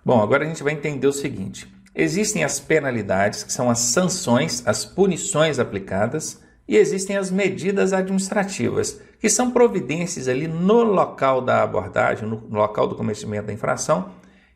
Bom, agora a gente vai entender o seguinte. Existem as penalidades, que são as sanções, as punições aplicadas, e existem as medidas administrativas, que são providências ali no local da abordagem, no local do cometimento da infração,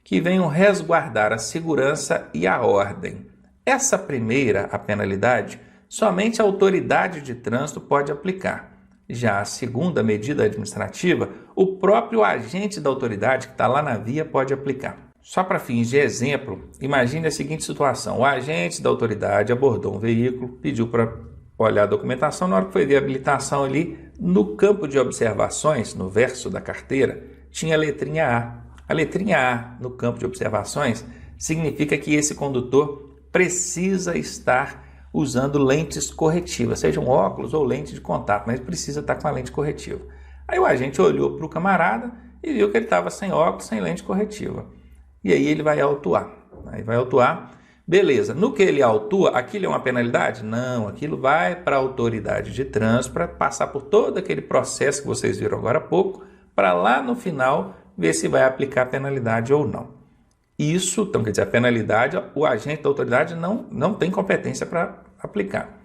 que venham resguardar a segurança e a ordem. Essa primeira, a penalidade, somente a autoridade de trânsito pode aplicar. Já a segunda medida administrativa, o próprio agente da autoridade que está lá na via pode aplicar. Só para fins de exemplo, imagine a seguinte situação. O agente da autoridade abordou um veículo, pediu para olhar a documentação. Na hora que foi ver a habilitação ali, no campo de observações, no verso da carteira, tinha a letrinha A. A letrinha A no campo de observações significa que esse condutor precisa estar usando lentes corretivas, sejam óculos ou lente de contato, mas precisa estar com a lente corretiva. Aí o agente olhou para o camarada e viu que ele estava sem óculos, sem lente corretiva. E aí ele vai autuar. Aí vai autuar, beleza. No que ele autua, aquilo é uma penalidade? Não, aquilo vai para a autoridade de trânsito para passar por todo aquele processo que vocês viram agora há pouco, para lá no final ver se vai aplicar a penalidade ou não. Isso, então quer dizer, a penalidade, o agente da autoridade não tem competência para aplicar.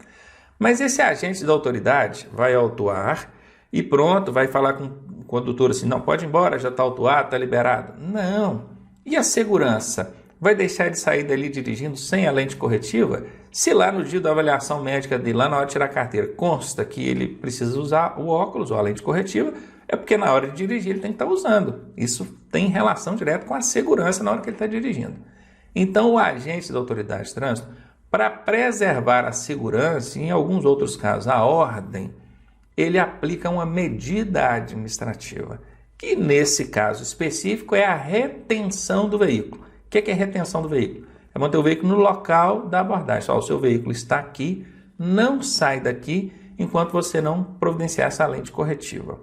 Mas esse agente da autoridade vai autuar e pronto, vai falar com o condutor assim, não, pode ir embora, já está autuado, está liberado. Não. E a segurança? Vai deixar de sair dali dirigindo sem a lente corretiva? Se lá no dia da avaliação médica dele, lá na hora de tirar a carteira, consta que ele precisa usar o óculos ou a lente corretiva, é porque na hora de dirigir ele tem que estar usando. Isso tem relação direta com a segurança na hora que ele está dirigindo. Então o agente da autoridade de trânsito, para preservar a segurança e em alguns outros casos a ordem, ele aplica uma medida administrativa, que nesse caso específico é a retenção do veículo. O que é retenção do veículo? É manter o veículo no local da abordagem. Só o seu veículo está aqui, não sai daqui enquanto você não providenciar essa lente corretiva.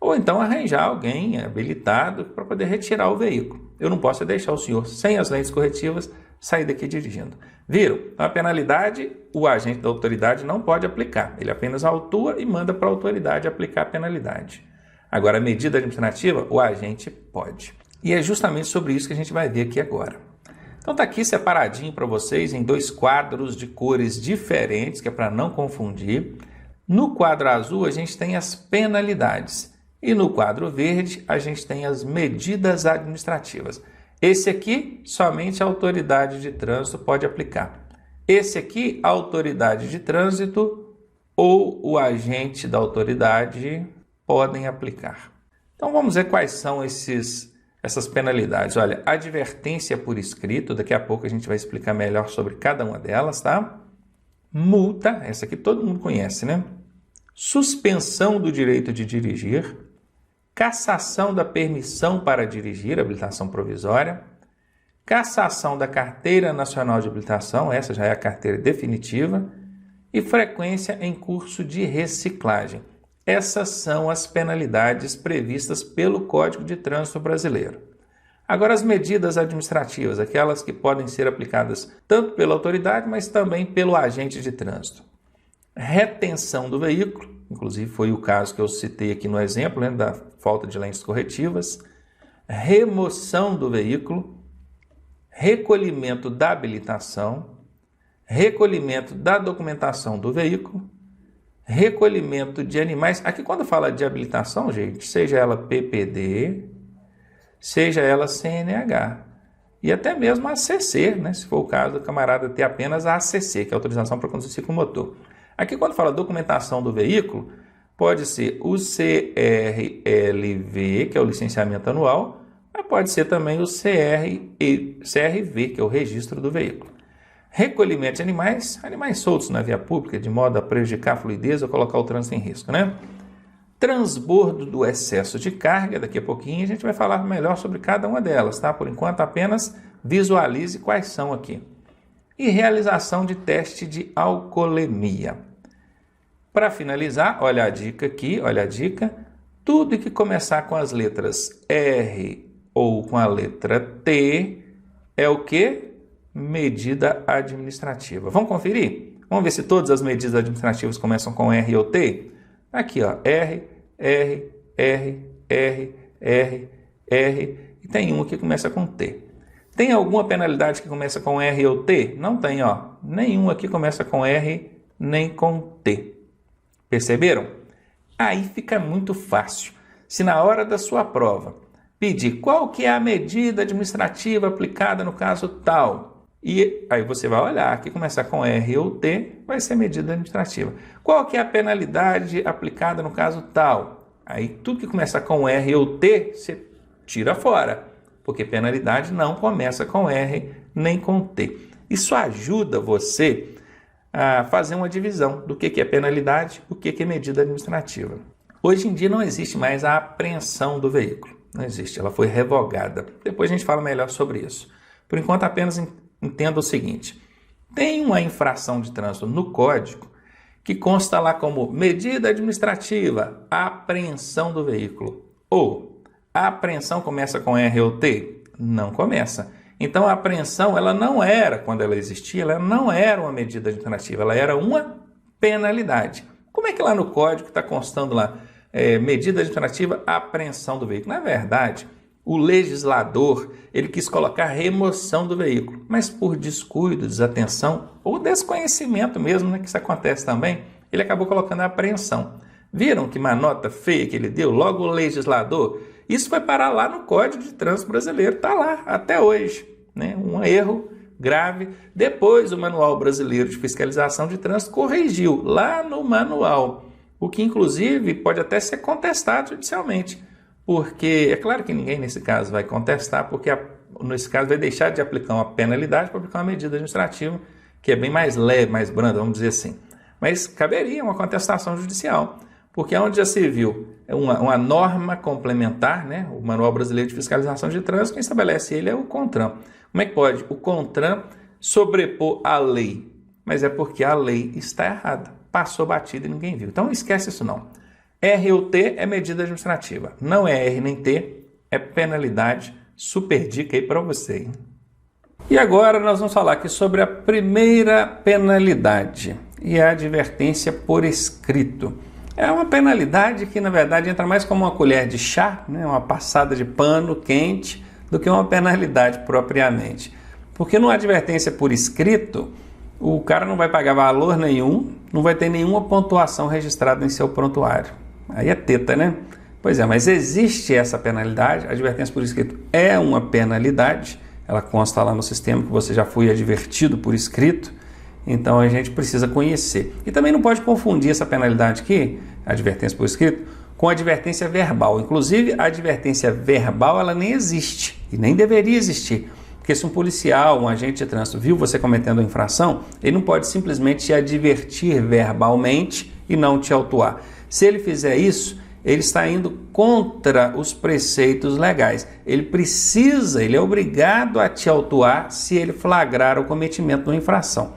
Ou então arranjar alguém habilitado para poder retirar o veículo. Eu não posso deixar o senhor sem as lentes corretivas sair daqui dirigindo. Viram? A penalidade, o agente da autoridade não pode aplicar. Ele apenas autua e manda para a autoridade aplicar a penalidade. Agora, a medida administrativa, o agente pode. E é justamente sobre isso que a gente vai ver aqui agora. Então está aqui separadinho para vocês em dois quadros de cores diferentes, que é para não confundir. No quadro azul a gente tem as penalidades e no quadro verde a gente tem as medidas administrativas. Esse aqui, somente a autoridade de trânsito pode aplicar. Esse aqui, a autoridade de trânsito ou o agente da autoridade podem aplicar. Então vamos ver quais são essas penalidades. Olha, advertência por escrito, daqui a pouco a gente vai explicar melhor sobre cada uma delas, tá? Multa, essa aqui todo mundo conhece, né? Suspensão do direito de dirigir, cassação da permissão para dirigir, habilitação provisória, cassação da carteira nacional de habilitação, essa já é a carteira definitiva, e frequência em curso de reciclagem. Essas são as penalidades previstas pelo Código de Trânsito Brasileiro. Agora, as medidas administrativas, aquelas que podem ser aplicadas tanto pela autoridade, mas também pelo agente de trânsito. Retenção do veículo, inclusive foi o caso que eu citei aqui no exemplo, né, da falta de lentes corretivas. Remoção do veículo, recolhimento da habilitação, recolhimento da documentação do veículo, recolhimento de animais. Aqui quando fala de habilitação, gente, seja ela PPD, seja ela CNH e até mesmo a ACC, né? Se for o caso do camarada ter apenas a ACC, que é a autorização para conduzir com motor. Aqui quando fala documentação do veículo, pode ser o CRLV, que é o licenciamento anual, mas pode ser também o CRV, que é o registro do veículo. Recolhimento de animais soltos na via pública, de modo a prejudicar a fluidez ou colocar o trânsito em risco, né? Transbordo do excesso de carga, daqui a pouquinho a gente vai falar melhor sobre cada uma delas, tá? Por enquanto apenas visualize quais são aqui. E realização de teste de alcoolemia. Para finalizar, olha a dica aqui, olha a dica. Tudo que começar com as letras R ou com a letra T é o quê? Medida administrativa. Vamos conferir? Vamos ver se todas as medidas administrativas começam com R ou T? Aqui, ó, R, R, R, R, R, R, e tem uma que começa com T. Tem alguma penalidade que começa com R ou T? Não tem, ó. Nenhuma aqui começa com R nem com T. Perceberam? Aí fica muito fácil. Se na hora da sua prova pedir qual que é a medida administrativa aplicada no caso tal, e aí você vai olhar que começar com R ou T vai ser medida administrativa. Qual que é a penalidade aplicada no caso tal? Aí tudo que começar com R ou T você tira fora, porque penalidade não começa com R nem com T. Isso ajuda você a fazer uma divisão do que é penalidade, o que é medida administrativa. Hoje em dia não existe mais a apreensão do veículo. Não existe, ela foi revogada. Depois a gente fala melhor sobre isso. Por enquanto, apenas entenda o seguinte. Tem uma infração de trânsito no código que consta lá como medida administrativa, apreensão do veículo. Ou a apreensão começa com R ou T? Não começa. Então a apreensão, ela não era, quando ela existia, ela não era uma medida administrativa, ela era uma penalidade. Como é que lá no código está constando lá, medida administrativa, apreensão do veículo? Na verdade, o legislador, ele quis colocar remoção do veículo, mas por descuido, desatenção ou desconhecimento mesmo, né, que isso acontece também, ele acabou colocando a apreensão. Viram que manota feia que ele deu? Logo o legislador, isso foi parar lá no Código de Trânsito Brasileiro, está lá até hoje, né? Um erro grave. Depois o Manual Brasileiro de Fiscalização de Trânsito corrigiu lá no manual, o que inclusive pode até ser contestado judicialmente, porque é claro que ninguém nesse caso vai contestar, porque nesse caso vai deixar de aplicar uma penalidade para aplicar uma medida administrativa, que é bem mais leve, mais branda, vamos dizer assim. Mas caberia uma contestação judicial, porque é onde já se viu uma norma complementar, né? O Manual Brasileiro de Fiscalização de Trânsito, quem estabelece ele é o CONTRAN. Como é que pode o CONTRAN sobrepor a lei? Mas é porque a lei está errada, passou batida e ninguém viu. Então não esquece isso não. R ou T é medida administrativa, não é R nem T, é penalidade. Super dica aí para você, hein? E agora nós vamos falar aqui sobre a primeira penalidade, e a advertência por escrito. É uma penalidade que, na verdade, entra mais como uma colher de chá, né? Uma passada de pano quente, do que uma penalidade propriamente. Porque numa advertência por escrito, o cara não vai pagar valor nenhum, não vai ter nenhuma pontuação registrada em seu prontuário. Aí é teta, né? Pois é, mas existe essa penalidade, a advertência por escrito é uma penalidade, ela consta lá no sistema que você já foi advertido por escrito, então a gente precisa conhecer. E também não pode confundir essa penalidade aqui, a advertência por escrito, com a advertência verbal. Inclusive, a advertência verbal ela nem existe e nem deveria existir. Porque se um policial, um agente de trânsito viu você cometendo uma infração, ele não pode simplesmente te advertir verbalmente e não te autuar. Se ele fizer isso, ele está indo contra os preceitos legais. Ele é obrigado a te autuar se ele flagrar o cometimento de uma infração.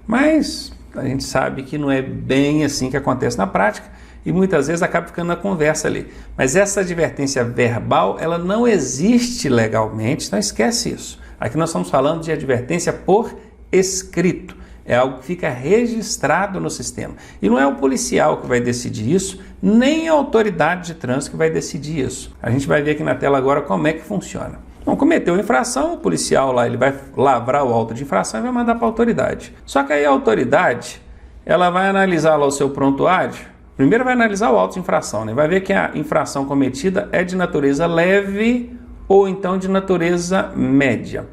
Mas a gente sabe que não é bem assim que acontece na prática e muitas vezes acaba ficando na conversa ali. Mas essa advertência verbal, ela não existe legalmente, então esquece isso. Aqui nós estamos falando de advertência por escrito. É algo que fica registrado no sistema. E não é o policial que vai decidir isso, nem a autoridade de trânsito que vai decidir isso. A gente vai ver aqui na tela agora como é que funciona. Então, cometeu infração, o policial lá ele vai lavrar o auto de infração e vai mandar para a autoridade. Só que aí a autoridade, ela vai analisar lá o seu prontuário. Primeiro vai analisar o auto de infração, né? Vai ver que a infração cometida é de natureza leve ou então de natureza média.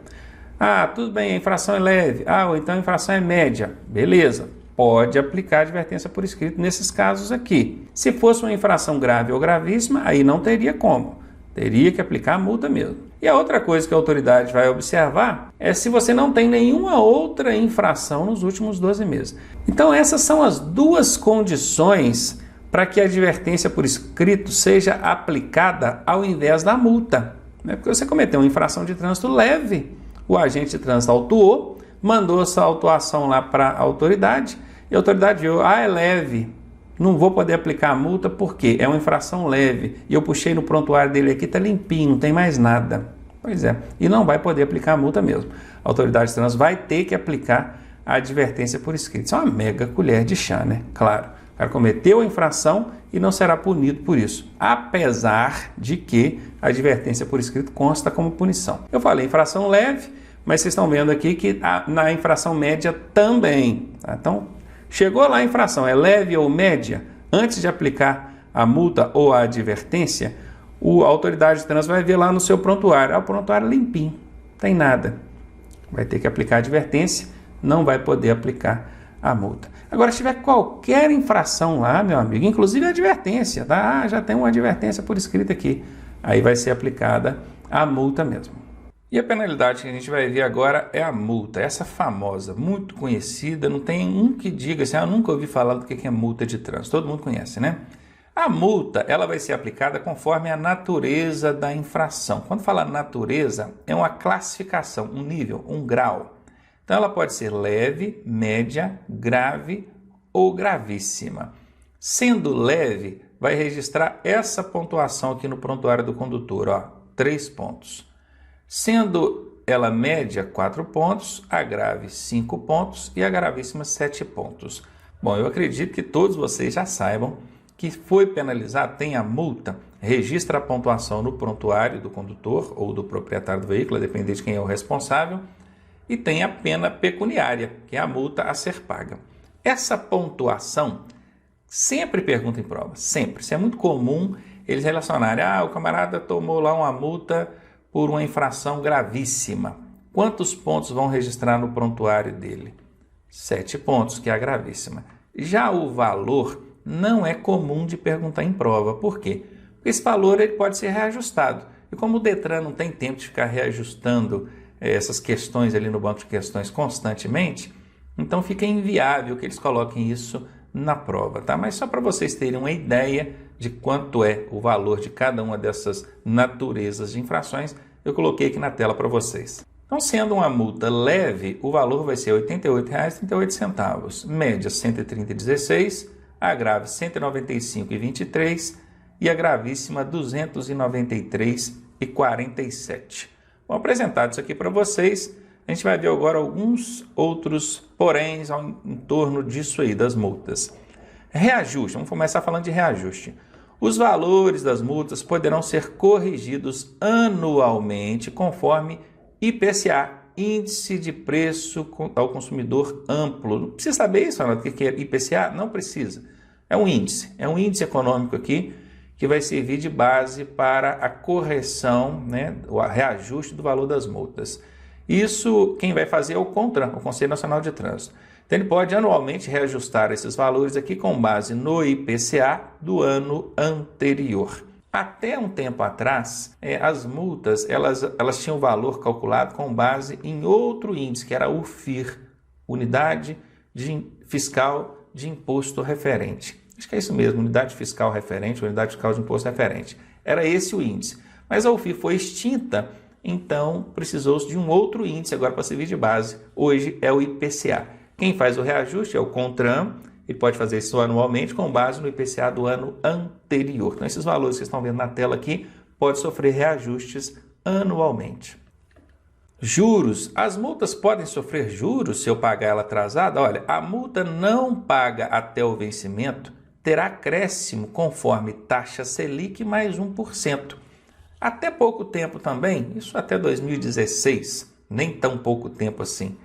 Ah, tudo bem, a infração é leve. Ah, ou então a infração é média. Beleza, pode aplicar advertência por escrito nesses casos aqui. Se fosse uma infração grave ou gravíssima, aí não teria como. Teria que aplicar a multa mesmo. E a outra coisa que a autoridade vai observar é se você não tem nenhuma outra infração nos últimos 12 meses. Então essas são as duas condições para que a advertência por escrito seja aplicada ao invés da multa. Porque você cometeu uma infração de trânsito leve, o agente de trânsito autuou, mandou essa autuação lá para a autoridade e a autoridade viu, é leve, não vou poder aplicar a multa porque é uma infração leve e eu puxei no prontuário dele aqui, está limpinho, não tem mais nada. Pois é, e não vai poder aplicar a multa mesmo. A autoridade de trânsito vai ter que aplicar a advertência por escrito. Isso é uma mega colher de chá, né? Claro, cara cometeu a infração e não será punido por isso, apesar de que a advertência por escrito consta como punição. Eu falei infração leve, mas vocês estão vendo aqui que na infração média também. Tá? Então, chegou lá a infração, é leve ou média, antes de aplicar a multa ou a advertência, a autoridade de trânsito vai ver lá no seu prontuário. O prontuário limpinho, não tem nada. Vai ter que aplicar a advertência, não vai poder aplicar a multa. Agora, se tiver qualquer infração lá, meu amigo, inclusive a advertência, tá? Já tem uma advertência por escrito aqui. Aí vai ser aplicada a multa mesmo. E a penalidade que a gente vai ver agora é a multa. Essa famosa, muito conhecida, não tem um que diga assim, eu nunca ouvi falar do que é multa de trânsito. Todo mundo conhece, né? A multa, ela vai ser aplicada conforme a natureza da infração. Quando fala natureza, é uma classificação, um nível, um grau. Então, ela pode ser leve, média, grave ou gravíssima. Sendo leve, vai registrar essa pontuação aqui no prontuário do condutor, ó, 3 pontos. Sendo ela média, 4 pontos, a grave, 5 pontos e a gravíssima, 7 pontos. Bom, eu acredito que todos vocês já saibam que foi penalizado, tem a multa, registra a pontuação no prontuário do condutor ou do proprietário do veículo, a depender de quem é o responsável, e tem a pena pecuniária, que é a multa a ser paga. Essa pontuação sempre pergunta em prova, sempre. Isso é muito comum eles relacionarem, o camarada tomou lá uma multa por uma infração gravíssima. Quantos pontos vão registrar no prontuário dele? 7 pontos, que é a gravíssima. Já o valor não é comum de perguntar em prova. Por quê? Porque esse valor ele pode ser reajustado. E como o Detran não tem tempo de ficar reajustando essas questões ali no banco de questões constantemente, então fica inviável que eles coloquem isso na prova, tá? Mas só para vocês terem uma ideia de quanto é o valor de cada uma dessas naturezas de infrações, eu coloquei aqui na tela para vocês. Então, sendo uma multa leve, o valor vai ser R$ 88,38, média R$ 130,16, a grave R$ 195,23 e a gravíssima R$ 293,47. Bom, apresentado isso aqui para vocês, a gente vai ver agora alguns outros poréns em torno disso aí, das multas. Reajuste, vamos começar falando de reajuste. Os valores das multas poderão ser corrigidos anualmente conforme IPCA, Índice de Preço ao Consumidor Amplo. Não precisa saber isso, Ronaldo, o que é IPCA? Não precisa. É um índice econômico aqui, que vai servir de base para a correção, né, o reajuste do valor das multas. Isso quem vai fazer é o CONTRAN, o Conselho Nacional de Trânsito. Então ele pode anualmente reajustar esses valores aqui com base no IPCA do ano anterior. Até um tempo atrás, as multas elas tinham valor calculado com base em outro índice, que era o UFIR, Unidade Fiscal de Imposto Referente. Acho que é isso mesmo, Unidade Fiscal Referente, Unidade Fiscal de Imposto Referente. Era esse o índice. Mas a UFIR foi extinta, então precisou-se de um outro índice agora para servir de base. Hoje é o IPCA. Quem faz o reajuste é o CONTRAN, ele pode fazer isso anualmente com base no IPCA do ano anterior. Então esses valores que vocês estão vendo na tela aqui podem sofrer reajustes anualmente. Juros. As multas podem sofrer juros se eu pagar ela atrasada? Olha, a multa não paga até o vencimento terá acréscimo conforme taxa Selic mais 1%. Até pouco tempo também, isso até 2016, nem tão pouco tempo assim.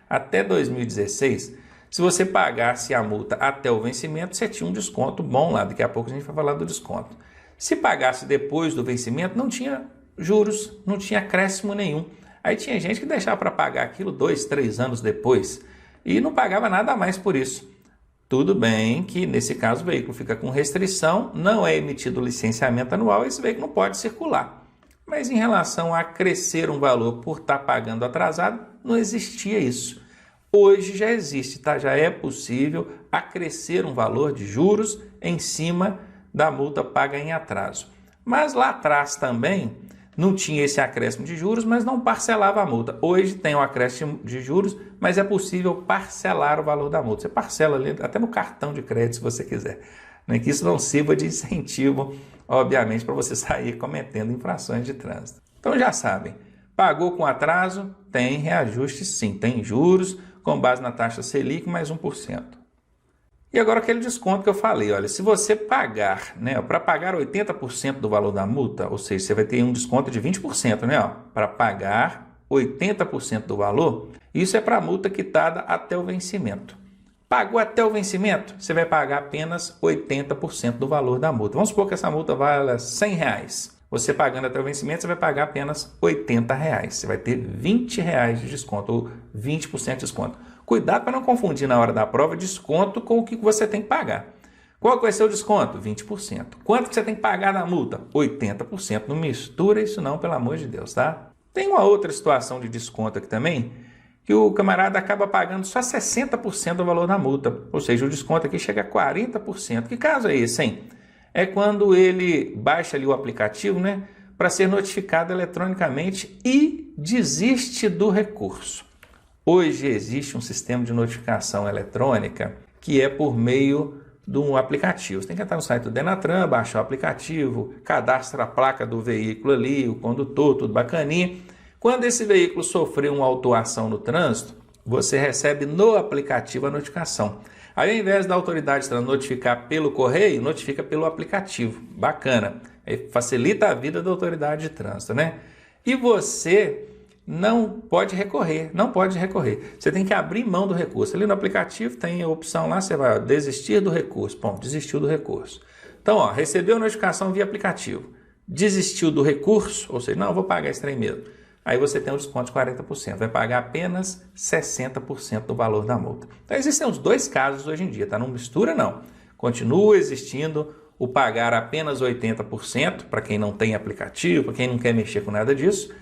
Até 2016, se você pagasse a multa até o vencimento, você tinha um desconto bom lá. Daqui a pouco a gente vai falar do desconto. Se pagasse depois do vencimento, não tinha juros, não tinha acréscimo nenhum. Aí tinha gente que deixava para pagar aquilo 2, 3 anos depois e não pagava nada a mais por isso. Tudo bem que nesse caso o veículo fica com restrição, não é emitido licenciamento anual e esse veículo não pode circular. Mas em relação a crescer um valor por estar pagando atrasado, não existia isso. Hoje já existe, tá? Já é possível acrescer um valor de juros em cima da multa paga em atraso. Mas lá atrás também não tinha esse acréscimo de juros, mas não parcelava a multa. Hoje tem um acréscimo de juros, mas é possível parcelar o valor da multa. Você parcela ali até no cartão de crédito, se você quiser. Que isso não sirva de incentivo, obviamente, para você sair cometendo infrações de trânsito. Então já sabem, pagou com atraso, tem reajuste sim, tem juros com base na taxa Selic mais 1%. E agora aquele desconto que eu falei, olha, se você pagar, né, para pagar 80% do valor da multa, ou seja, você vai ter um desconto de 20%, né, para pagar 80% do valor, isso é para a multa quitada até o vencimento. Pagou até o vencimento, você vai pagar apenas 80% do valor da multa. Vamos supor que essa multa vale R$100. Você pagando até o vencimento, você vai pagar apenas R$80. Você vai ter R$20 de desconto, ou 20% de desconto. Cuidado para não confundir na hora da prova desconto com o que você tem que pagar. Qual que vai ser o desconto? 20%. Quanto que você tem que pagar na multa? 80%. Não mistura isso não, pelo amor de Deus, tá? Tem uma outra situação de desconto aqui também, que o camarada acaba pagando só 60% do valor da multa. Ou seja, o desconto aqui chega a 40%. Que caso é esse, hein? É quando ele baixa ali o aplicativo, né, para ser notificado eletronicamente e desiste do recurso. Hoje existe um sistema de notificação eletrônica que é por meio de um aplicativo. Você tem que entrar no site do Denatran, baixar o aplicativo, cadastra a placa do veículo ali, o condutor, tudo bacaninha. Quando esse veículo sofrer uma autuação no trânsito, você recebe no aplicativo a notificação. Aí, ao invés da autoridade notificar pelo correio, notifica pelo aplicativo. Bacana. Aí facilita a vida da autoridade de trânsito, né? E você não pode recorrer, Você tem que abrir mão do recurso. Ali no aplicativo tem a opção lá, você vai desistir do recurso. Bom, desistiu do recurso. Então, recebeu a notificação via aplicativo. Desistiu do recurso, ou seja, não, eu vou pagar esse trem mesmo. Aí você tem um desconto de 40%, vai pagar apenas 60% do valor da multa. Então existem os dois casos hoje em dia, tá? Não mistura não. Continua existindo o pagar apenas 80% para quem não tem aplicativo, para quem não quer mexer com nada disso.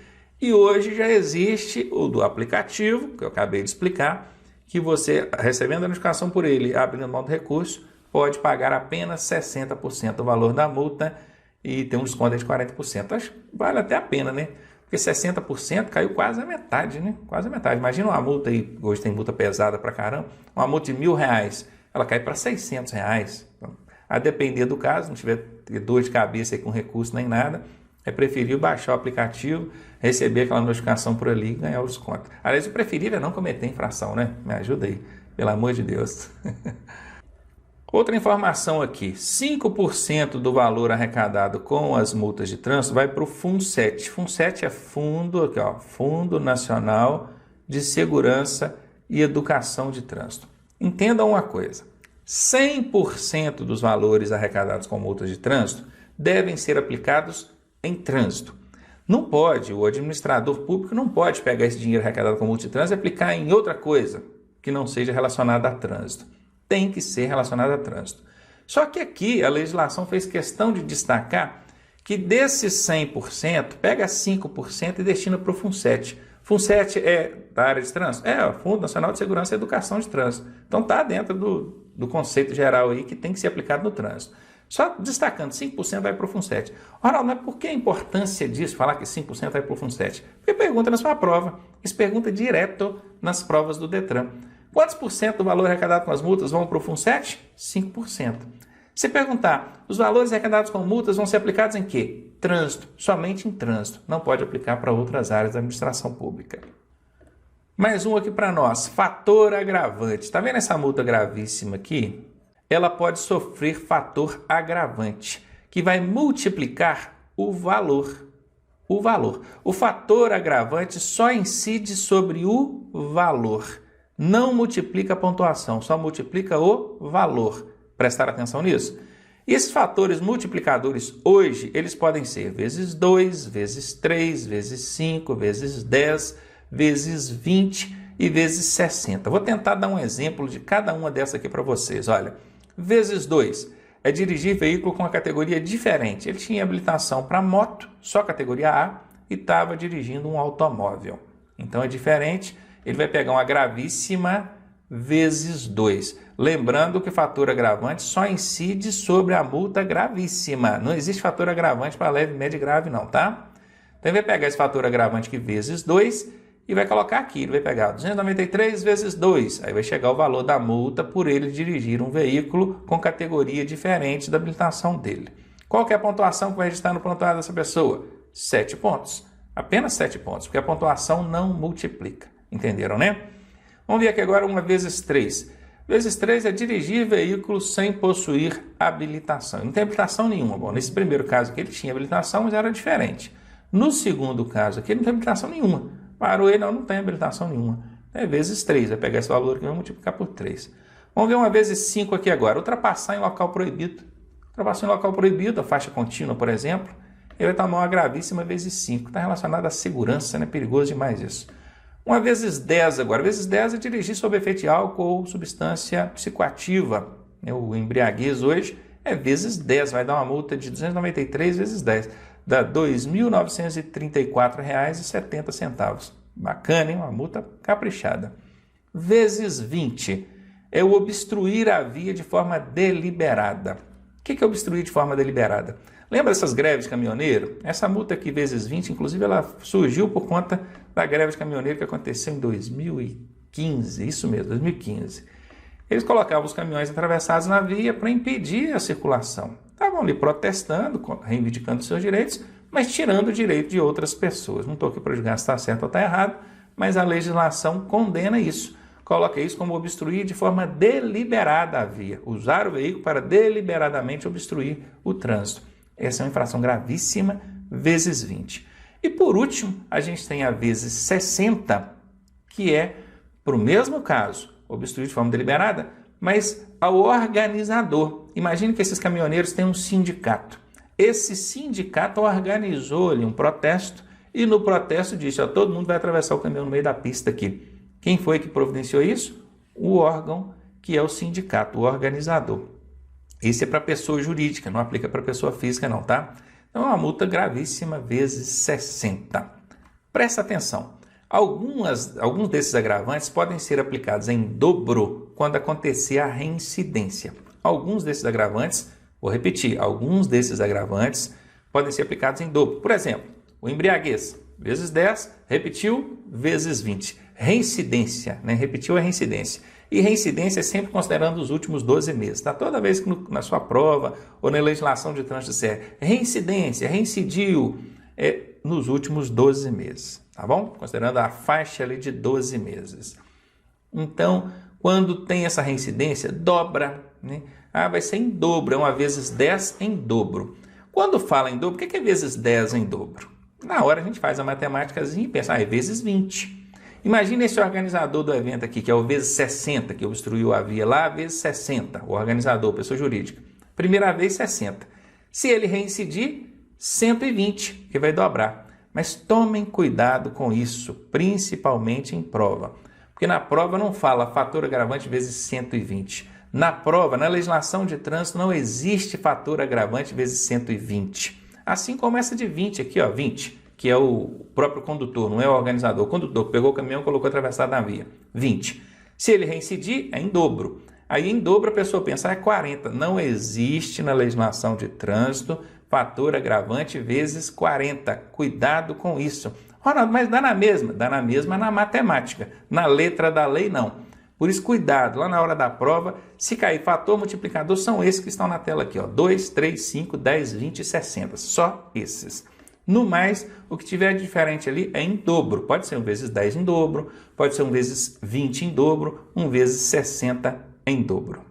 E hoje já existe o do aplicativo, que eu acabei de explicar, que você, recebendo a notificação por ele, abrindo mão do recurso, pode pagar apenas 60% do valor da multa e ter um desconto de 40%. Acho que vale até a pena, né? Porque 60% caiu quase a metade, né? Quase a metade. Imagina uma multa aí, hoje tem multa pesada pra caramba, uma multa de R$1.000, ela cai para R$600. Então, a depender do caso, não tiver dor de cabeça aí com recurso nem nada, é preferível baixar o aplicativo, receber aquela notificação por ali e ganhar o desconto. Aliás, o preferível é não cometer infração, né? Me ajuda aí, pelo amor de Deus. Outra informação aqui, 5% do valor arrecadado com as multas de trânsito vai para o FUNSET. FUNSET é Fundo Nacional de Segurança e Educação de Trânsito. Entendam uma coisa, 100% dos valores arrecadados com multas de trânsito devem ser aplicados em trânsito. Não pode, o administrador público não pode pegar esse dinheiro arrecadado com multa de trânsito e aplicar em outra coisa que não seja relacionada a trânsito. Tem que ser relacionado a trânsito. Só que aqui a legislação fez questão de destacar que desses 100%, pega 5% e destina para o FUNSET. FUNSET é da área de trânsito? É, o Fundo Nacional de Segurança e Educação de Trânsito. Então está dentro do conceito geral aí que tem que ser aplicado no trânsito. Só destacando, 5% vai para o FUNSET. Ora, mas por que a importância disso, falar que 5% vai para o FUNSET? Porque pergunta na sua prova. Isso pergunta direto nas provas do Detran. Quantos por cento do valor arrecadado com as multas vão para o FUNSET? 5%. Se perguntar, os valores arrecadados com multas vão ser aplicados em quê? Trânsito, somente em trânsito. Não pode aplicar para outras áreas da administração pública. Mais um aqui para nós, fator agravante. Está vendo essa multa gravíssima aqui? Ela pode sofrer fator agravante, que vai multiplicar o valor. O fator agravante só incide sobre o valor. Não multiplica a pontuação, só multiplica o valor. Prestar atenção nisso? E esses fatores multiplicadores hoje, eles podem ser vezes 2, vezes 3, vezes 5, vezes 10, vezes 20 e vezes 60. Vou tentar dar um exemplo de cada uma dessas aqui para vocês. Olha, vezes 2 é dirigir veículo com uma categoria diferente. Ele tinha habilitação para moto, só categoria A, e estava dirigindo um automóvel. Então é diferente. Ele vai pegar uma gravíssima vezes 2. Lembrando que o fator agravante só incide sobre a multa gravíssima. Não existe fator agravante para leve, médio e grave não, tá? Então ele vai pegar esse fator agravante aqui vezes 2 e vai colocar aqui. Ele vai pegar 293 vezes 2. Aí vai chegar o valor da multa por ele dirigir um veículo com categoria diferente da habilitação dele. Qual que é a pontuação que vai registrar no prontuário dessa pessoa? 7 pontos. Apenas 7 pontos, porque a pontuação não multiplica. Entenderam, né? Vamos ver aqui agora uma vezes 3. Vezes 3 é dirigir veículo sem possuir habilitação. Não tem habilitação nenhuma. Bom, nesse primeiro caso aqui ele tinha habilitação, mas era diferente. No segundo caso aqui ele não tem habilitação nenhuma. Parou ele, não tem habilitação nenhuma. É vezes 3, vai pegar esse valor aqui e vai multiplicar por 3. Vamos ver uma vezes 5 aqui agora. Ultrapassar em local proibido. Ultrapassar em local proibido, a faixa contínua, por exemplo, ele vai tomar uma gravíssima vezes 5. Está relacionado à segurança, né? Perigoso demais isso. Uma vezes 10 agora. Vezes 10 é dirigir sob efeito de álcool ou substância psicoativa. O embriaguez hoje é vezes 10. Vai dar uma multa de 293 vezes 10. Dá R$ 2.934,70. Bacana, hein? Uma multa caprichada. Vezes 20 é o obstruir a via de forma deliberada. O que é obstruir de forma deliberada? Lembra dessas greves de caminhoneiro? Essa multa aqui, vezes 20, inclusive, ela surgiu por conta da greve de caminhoneiro que aconteceu em 2015. Isso mesmo, 2015. Eles colocavam os caminhões atravessados na via para impedir a circulação. Estavam ali protestando, reivindicando seus direitos, mas tirando o direito de outras pessoas. Não estou aqui para julgar se está certo ou está errado, mas a legislação condena isso. Coloca isso como obstruir de forma deliberada a via. Usar o veículo para deliberadamente obstruir o trânsito. Essa é uma infração gravíssima, vezes 20. E por último, a gente tem a vezes 60, que é, para o mesmo caso, obstruir de forma deliberada, mas ao organizador. Imagine que esses caminhoneiros têm um sindicato. Esse sindicato organizou-lhe um protesto e no protesto disse, todo mundo vai atravessar o caminhão no meio da pista aqui. Quem foi que providenciou isso? O órgão que é o sindicato, o organizador. Esse é para pessoa jurídica, não aplica para pessoa física não, tá? Então é uma multa gravíssima vezes 60. Presta atenção. Alguns desses agravantes podem ser aplicados em dobro quando acontecer a reincidência. Alguns desses agravantes, vou repetir, alguns desses agravantes podem ser aplicados em dobro. Por exemplo, o embriaguez, vezes 10, repetiu, vezes 20. Reincidência, né? Repetiu a reincidência. E reincidência é sempre considerando os últimos 12 meses. Tá? Toda vez que na sua prova ou na legislação de trânsito disser reincidência, reincidiu, é nos últimos 12 meses. Tá bom? Considerando a faixa ali de 12 meses. Então, quando tem essa reincidência, dobra. Né? Vai ser em dobro, é uma vezes 10 em dobro. Quando fala em dobro, o que é vezes 10 em dobro? Na hora a gente faz a matemáticazinha e pensa, é vezes 20. Imagina esse organizador do evento aqui, que é o vezes 60, que obstruiu a via lá, vezes 60, o organizador, pessoa jurídica. Primeira vez, 60. Se ele reincidir, 120, que vai dobrar. Mas tomem cuidado com isso, principalmente em prova. Porque na prova não fala fator agravante vezes 120. Na prova, na legislação de trânsito, não existe fator agravante vezes 120. Assim como essa de 20 aqui, 20. Que é o próprio condutor, não é o organizador. O condutor pegou o caminhão e colocou atravessado na via. 20. Se ele reincidir, é em dobro. Aí em dobro a pessoa pensa, 40. Não existe na legislação de trânsito fator agravante vezes 40. Cuidado com isso. Ronaldo, mas dá na mesma? Dá na mesma na matemática. Na letra da lei, não. Por isso, cuidado. Lá na hora da prova, se cair fator multiplicador, são esses que estão na tela aqui. 2, 3, 5, 10, 20 e 60. Só esses. No mais, o que tiver diferente ali é em dobro. Pode ser um vezes 10 em dobro, pode ser um vezes 20 em dobro, um vezes 60 em dobro.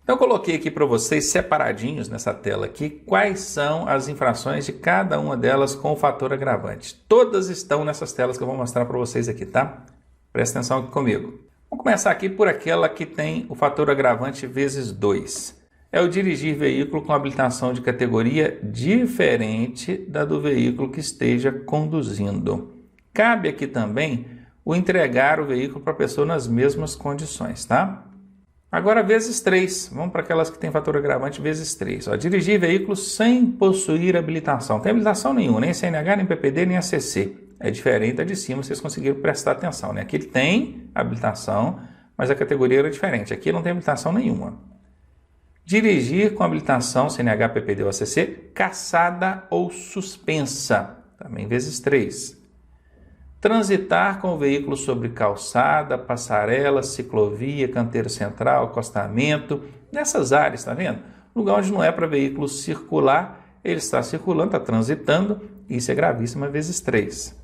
Então, eu coloquei aqui para vocês separadinhos nessa tela aqui quais são as infrações de cada uma delas com o fator agravante. Todas estão nessas telas que eu vou mostrar para vocês aqui, tá? Presta atenção aqui comigo. Vamos começar aqui por aquela que tem o fator agravante vezes 2. É o dirigir veículo com habilitação de categoria diferente da do veículo que esteja conduzindo. Cabe aqui também o entregar o veículo para a pessoa nas mesmas condições, tá? Agora, vezes 3. Vamos para aquelas que têm fator agravante vezes 3. Dirigir veículo sem possuir habilitação. Não tem habilitação nenhuma, nem CNH, nem PPD, nem ACC. É diferente da de cima, vocês conseguiram prestar atenção, né? Aqui ele tem habilitação, mas a categoria era diferente. Aqui não tem habilitação nenhuma. Dirigir com habilitação CNH, PPD ou ACC, cassada ou suspensa, também vezes 3. Transitar com o veículo sobre calçada, passarela, ciclovia, canteiro central, acostamento, nessas áreas, tá vendo? Lugar onde não é para veículo circular, ele está circulando, está transitando, isso é gravíssima, vezes 3.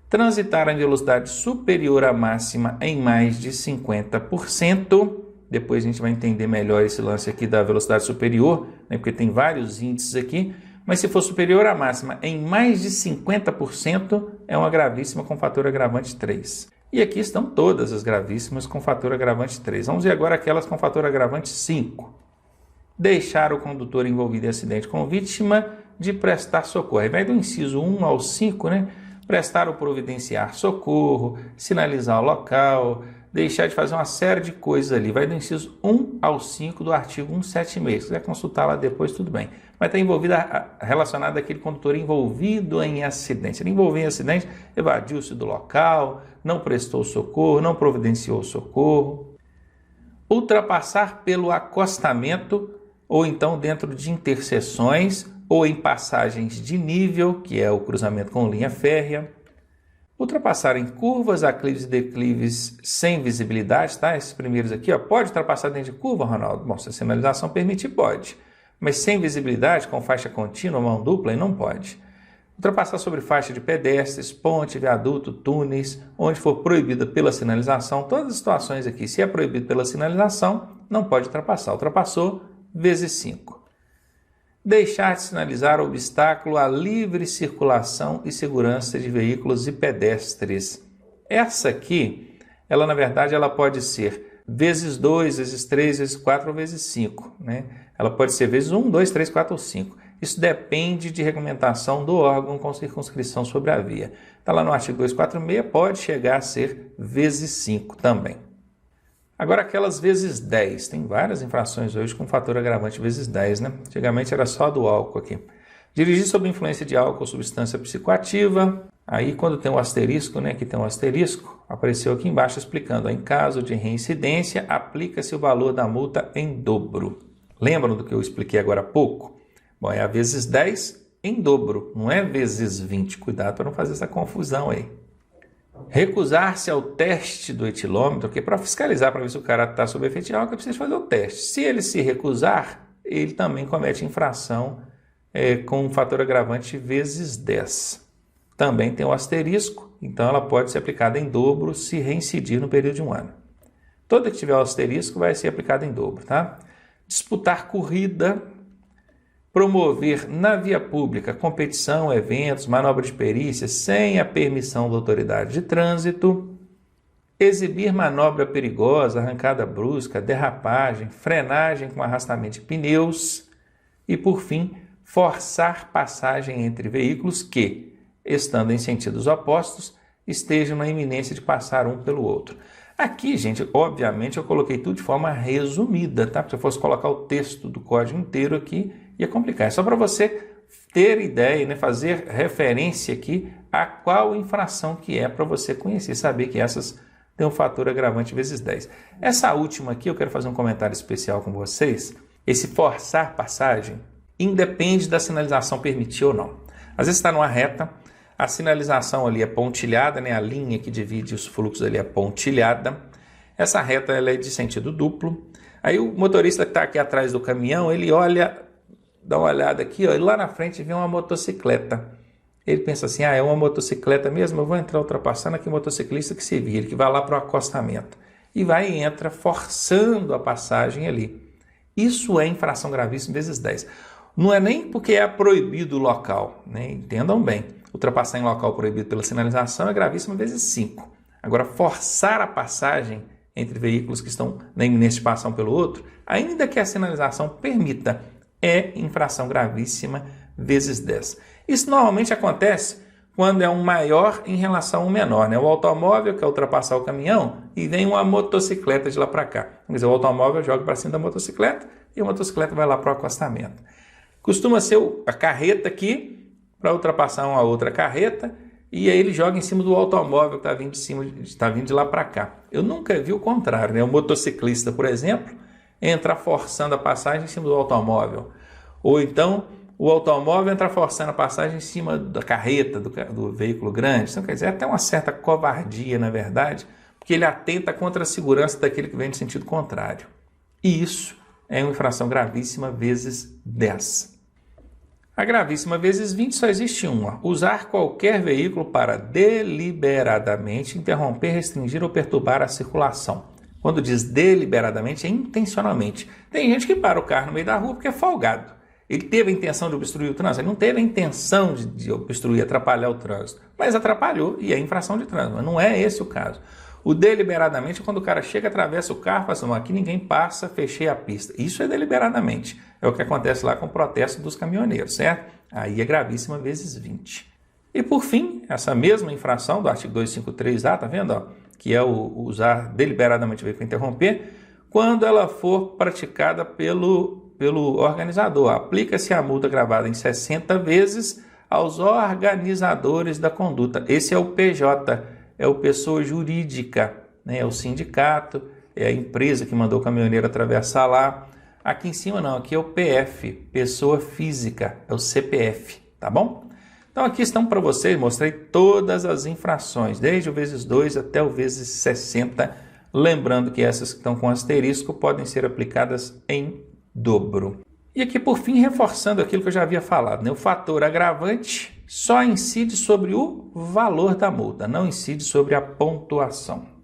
Transitar em velocidade superior à máxima em mais de 50%, Depois a gente vai entender melhor esse lance aqui da velocidade superior, né, porque tem vários índices aqui. Mas se for superior à máxima em mais de 50%, é uma gravíssima com fator agravante 3. E aqui estão todas as gravíssimas com fator agravante 3. Vamos ver agora aquelas com fator agravante 5. Deixar o condutor envolvido em acidente com vítima de prestar socorro. Aí vai do inciso 1 ao 5, né? Prestar ou providenciar socorro, sinalizar o local, deixar de fazer uma série de coisas ali. Vai do inciso 1 ao 5 do artigo 176. Se quiser consultar lá depois, tudo bem. Vai estar envolvida, relacionado àquele condutor envolvido em acidente. Ele envolvido em acidente, evadiu-se do local, não prestou socorro, não providenciou socorro. Ultrapassar pelo acostamento ou então dentro de interseções ou em passagens de nível, que é o cruzamento com linha férrea. Ultrapassar em curvas, aclives e declives sem visibilidade, tá? Esses primeiros aqui, ó, pode ultrapassar dentro de curva, Ronaldo? Bom, se a sinalização permitir, pode. Mas sem visibilidade, com faixa contínua, mão dupla, aí não pode. Ultrapassar sobre faixa de pedestres, ponte, viaduto, túneis, onde for proibida pela sinalização, todas as situações aqui, se é proibido pela sinalização, não pode ultrapassar. Ultrapassou, vezes 5. Deixar de sinalizar obstáculo à livre circulação e segurança de veículos e pedestres. Essa aqui, ela na verdade, ela pode ser vezes 2, vezes 3, vezes 4 ou vezes 5, né? Ela pode ser vezes 1, 2, 3, 4 ou 5. Isso depende de regulamentação do órgão com circunscrição sobre a via. Está lá no artigo 246, pode chegar a ser vezes 5 também. Agora aquelas vezes 10. Tem várias infrações hoje com fator agravante vezes 10, né? Antigamente era só do álcool aqui. Dirigir sob influência de álcool ou substância psicoativa. Aí quando tem um asterisco, né? Aqui tem um asterisco, apareceu aqui embaixo explicando. Em caso de reincidência, aplica-se o valor da multa em dobro. Lembram do que eu expliquei agora há pouco? Bom, é a vezes 10 em dobro, não é vezes 20. Cuidado para não fazer essa confusão aí. Recusar-se ao teste do etilômetro, que é para fiscalizar, para ver se o cara está sob efeito de álcool, é preciso fazer o teste. Se ele se recusar, ele também comete infração com um fator agravante vezes 10. Também tem o asterisco, então ela pode ser aplicada em dobro se reincidir no período de 1 ano. Toda que tiver o asterisco vai ser aplicada em dobro, tá? Disputar corrida, promover na via pública competição, eventos, manobra de perícia sem a permissão da autoridade de trânsito, exibir manobra perigosa, arrancada brusca, derrapagem, frenagem com arrastamento de pneus e, por fim, forçar passagem entre veículos que, estando em sentidos opostos, estejam na iminência de passar um pelo outro. Aqui, gente, obviamente eu coloquei tudo de forma resumida, tá? Se eu fosse colocar o texto do código inteiro aqui, ia complicar. É só para você ter ideia, né? Fazer referência aqui a qual infração que é para você conhecer, saber que essas têm um fator agravante vezes 10. Essa última aqui, eu quero fazer um comentário especial com vocês. Esse forçar passagem independe da sinalização permitir ou não. Às vezes está numa reta, a sinalização ali é pontilhada, né? A linha que divide os fluxos ali é pontilhada. Essa reta ela é de sentido duplo. Aí o motorista que está aqui atrás do caminhão, ele olha, dá uma olhada aqui, ó, e lá na frente vem uma motocicleta. Ele pensa assim, é uma motocicleta mesmo, eu vou entrar ultrapassando aqui, motociclista que se vira, que vai lá para o acostamento. E vai e entra forçando a passagem ali. Isso é infração gravíssima vezes 10. Não é nem porque é proibido o local, né? Entendam bem. Ultrapassar em local proibido pela sinalização é gravíssima vezes 5. Agora, forçar a passagem entre veículos que estão na iminência de passar um pelo outro, ainda que a sinalização permita, é infração gravíssima vezes 10. Isso normalmente acontece quando é um maior em relação a um menor, né? O automóvel quer ultrapassar o caminhão e vem uma motocicleta de lá para cá. Quer dizer, o automóvel joga para cima da motocicleta e a motocicleta vai lá para o acostamento. Costuma ser a carreta aqui para ultrapassar uma outra carreta e aí ele joga em cima do automóvel que está vindo de lá para cá. Eu nunca vi o contrário, né? O motociclista, por exemplo, entrar forçando a passagem em cima do automóvel. Ou então o automóvel entra forçando a passagem em cima da carreta, do veículo grande. Então, quer dizer, é até uma certa covardia, na verdade, porque ele atenta contra a segurança daquele que vem no sentido contrário. E isso é uma infração gravíssima vezes 10. A gravíssima vezes 20 só existe uma. Usar qualquer veículo para deliberadamente interromper, restringir ou perturbar a circulação. Quando diz deliberadamente, é intencionalmente. Tem gente que para o carro no meio da rua porque é folgado. Ele teve a intenção de obstruir o trânsito? Ele não teve a intenção de obstruir, atrapalhar o trânsito, mas atrapalhou e é infração de trânsito. Mas não é esse o caso. O deliberadamente é quando o cara chega, atravessa o carro e fala assim, aqui ninguém passa, fechei a pista. Isso é deliberadamente. É o que acontece lá com o protesto dos caminhoneiros, certo? Aí é gravíssima vezes 20. E por fim, essa mesma infração do artigo 253A, tá vendo? Ó, que é o usar deliberadamente o veículo interromper, quando ela for praticada pelo organizador. Aplica-se a multa gravada em 60 vezes aos organizadores da conduta. Esse é o PJ, é o pessoa jurídica, né? É o sindicato, é a empresa que mandou o caminhoneiro atravessar lá. Aqui em cima não, aqui é o PF, pessoa física, é o CPF, tá bom? Então aqui estão para vocês, mostrei todas as infrações, desde o vezes 2 até o vezes 60, lembrando que essas que estão com asterisco podem ser aplicadas em dobro. E aqui, por fim, reforçando aquilo que eu já havia falado, né? O fator agravante só incide sobre o valor da multa, não incide sobre a pontuação.